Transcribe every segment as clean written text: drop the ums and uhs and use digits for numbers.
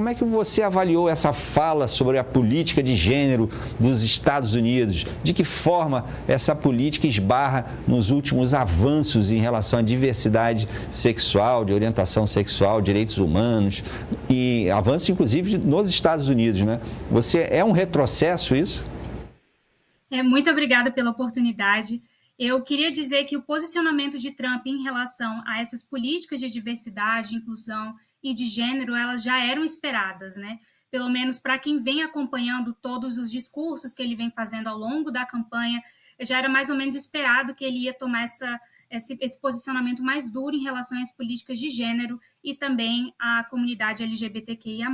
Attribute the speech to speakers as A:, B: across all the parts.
A: como é que você avaliou essa fala sobre a política de gênero dos Estados Unidos? De que forma essa política esbarra nos últimos avanços em relação à diversidade sexual, de orientação sexual, direitos humanos e avanços, inclusive, nos Estados Unidos, né? É um retrocesso isso?
B: Muito obrigada pela oportunidade. Eu queria dizer que o posicionamento de Trump em relação a essas políticas de diversidade, inclusão e de gênero, elas já eram esperadas, né? Pelo menos para quem vem acompanhando todos os discursos que ele vem fazendo ao longo da campanha, já era mais ou menos esperado que ele ia tomar esse posicionamento mais duro em relação às políticas de gênero e também à comunidade LGBTQIA+.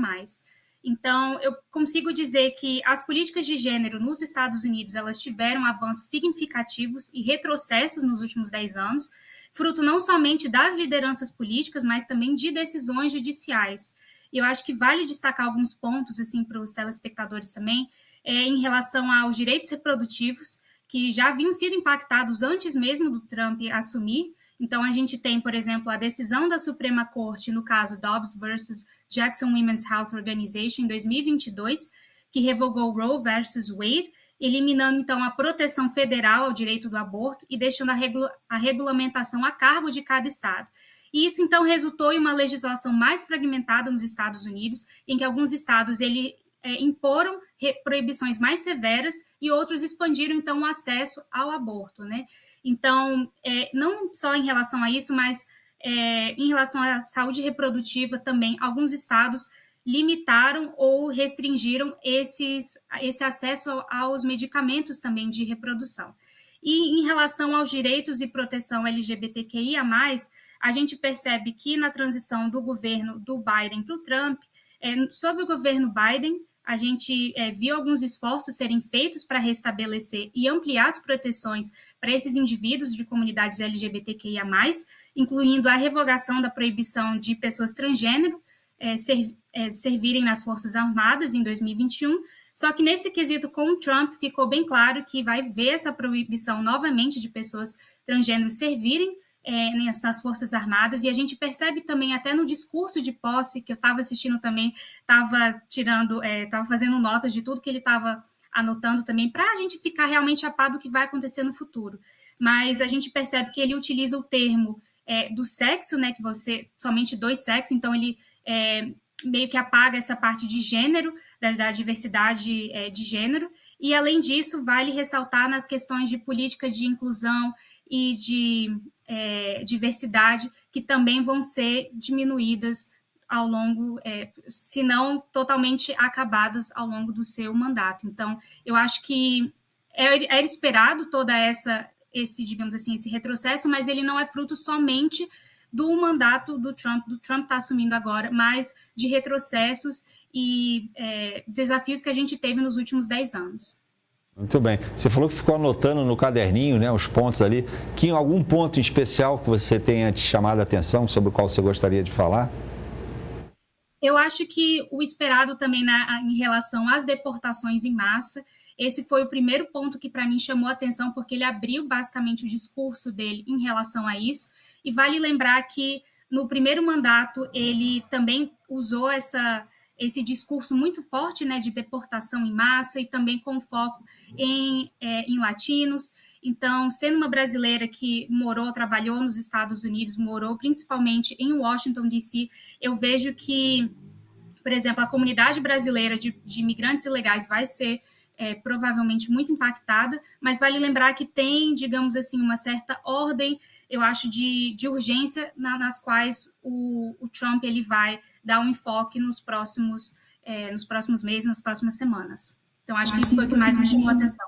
B: Então, eu consigo dizer que as políticas de gênero nos Estados Unidos, elas tiveram avanços significativos e retrocessos nos últimos 10 anos, fruto não somente das lideranças políticas, mas também de decisões judiciais. E eu acho que vale destacar alguns pontos, assim, para os telespectadores também, em relação aos direitos reprodutivos, que já haviam sido impactados antes mesmo do Trump assumir. Então, a gente tem, por exemplo, a decisão da Suprema Corte no caso Dobbs versus Jackson Women's Health Organization, em 2022, que revogou Roe versus Wade, eliminando, então, a proteção federal ao direito do aborto e deixando a regulamentação a cargo de cada estado. E isso, então, resultou em uma legislação mais fragmentada nos Estados Unidos, em que alguns estados imporam proibições mais severas e outros expandiram, então, o acesso ao aborto, né? Então, não só em relação a isso, mas em relação à saúde reprodutiva também, alguns estados limitaram ou restringiram esse acesso aos medicamentos também de reprodução. E em relação aos direitos e proteção LGBTQIA+, a gente percebe que na transição do governo do Biden para o Trump, sob o governo Biden, a gente viu alguns esforços serem feitos para restabelecer e ampliar as proteções para esses indivíduos de comunidades LGBTQIA+, incluindo a revogação da proibição de pessoas transgênero servirem nas Forças Armadas em 2021, só que nesse quesito com o Trump ficou bem claro que vai ver essa proibição novamente de pessoas transgênero servirem nas Forças Armadas, e a gente percebe também até no discurso de posse, que eu estava assistindo também, estava fazendo notas de tudo que ele estava anotando também, para a gente ficar realmente a par do que vai acontecer no futuro. Mas a gente percebe que ele utiliza o termo do sexo, né, que somente 2 sexos, então ele meio que apaga essa parte de gênero, da diversidade de gênero, e além disso, vale ressaltar nas questões de políticas de inclusão e de diversidade, que também vão ser diminuídas ao longo, se não totalmente acabadas ao longo do seu mandato. Então, eu acho que era esperado digamos assim, esse retrocesso, mas ele não é fruto somente do mandato do Trump está assumindo agora, mas de retrocessos e desafios que a gente teve nos últimos 10 anos.
A: Muito bem. Você falou que ficou anotando no caderninho, né, os pontos ali. Que algum ponto em especial que você tenha te chamado a atenção, sobre o qual você gostaria de falar?
B: Eu acho que o esperado também em relação às deportações em massa, esse foi o primeiro ponto que para mim chamou a atenção, porque ele abriu basicamente o discurso dele em relação a isso. E vale lembrar que no primeiro mandato ele também usou esse discurso muito forte, né, de deportação em massa e também com foco em latinos. Então, sendo uma brasileira que trabalhou nos Estados Unidos, morou principalmente em Washington, D.C., eu vejo que, por exemplo, a comunidade brasileira de imigrantes ilegais vai ser provavelmente muito impactada, mas vale lembrar que tem, digamos assim, uma certa ordem, eu acho, de urgência nas quais o Trump ele vai dar um enfoque nos próximos meses, nas próximas semanas. Então, acho que isso foi o que mais me chamou a atenção.